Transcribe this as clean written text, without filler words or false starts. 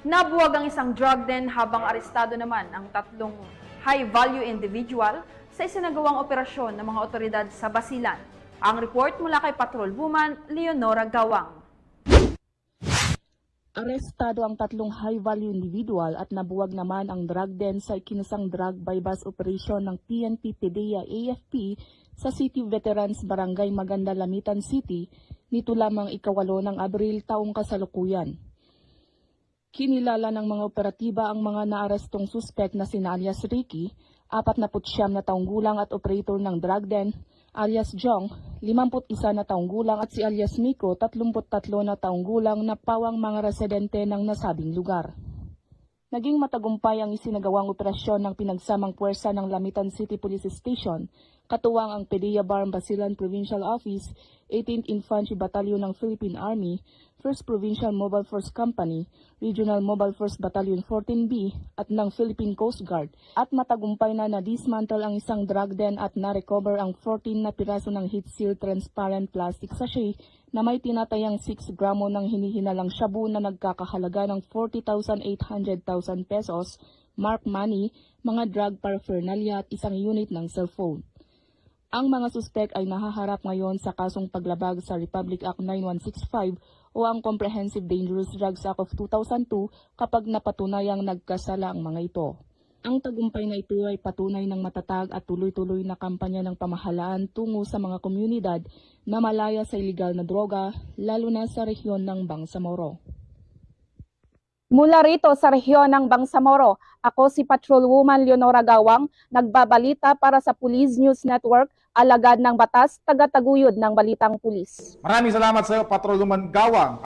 Nabuwag ang isang drug den habang arestado naman ang tatlong high-value individual sa isinagawang operasyon ng mga otoridad sa Basilan. Ang report mula kay Patrol Woman Leonora Gawang. Arestado ang tatlong high-value individual at nabuwag naman ang drug den sa ikinasang drug bypass operation ng PNP PDEA AFP sa City Veterans Barangay Maganda, Lamitan City nito lamang 8 ng Abril taong kasalukuyan. Kinilala ng mga operatiba ang mga naarestong suspect na sina alias Ricky, 49 na taong gulang at operator ng drug den, alias Jong, 51 na taong gulang at si alias Miko, 33 na taong gulang na pawang mga residente ng nasabing lugar. Naging matagumpay ang isinagawang operasyon ng pinagsamang puwersa ng Lamitan City Police Station, katuwang ang PDEA Barm Basilan Provincial Office, 18th Infantry Battalion ng Philippine Army, 1st Provincial Mobile Force Company, Regional Mobile Force Battalion 14B at ng Philippine Coast Guard, at matagumpay na na-dismantle ang isang drug den at na-recover ang 14 na piraso ng heat-sealed transparent plastic sachet na may tinatayang 6 gramo ng hinihinalang shabu na nagkakahalaga ng 40,800,000 pesos, mark money, mga drug paraphernalia at isang unit ng cellphone. Ang mga suspek ay nahaharap ngayon sa kasong paglabag sa Republic Act 9165 o ang Comprehensive Dangerous Drugs Act of 2002 kapag napatunayang nagkasala ang mga ito. Ang tagumpay na ito ay patunay ng matatag at tuloy-tuloy na kampanya ng pamahalaan tungo sa mga komunidad na malaya sa ilegal na droga, lalo na sa rehiyon ng Bangsamoro. Mula rito sa rehiyon ng Bangsamoro, ako si Patrol Woman Leonora Gawang, nagbabalita para sa Police News Network, alagad ng batas, taga-taguyod ng Balitang Pulis. Maraming salamat sa iyo, Patrol Woman Gawang.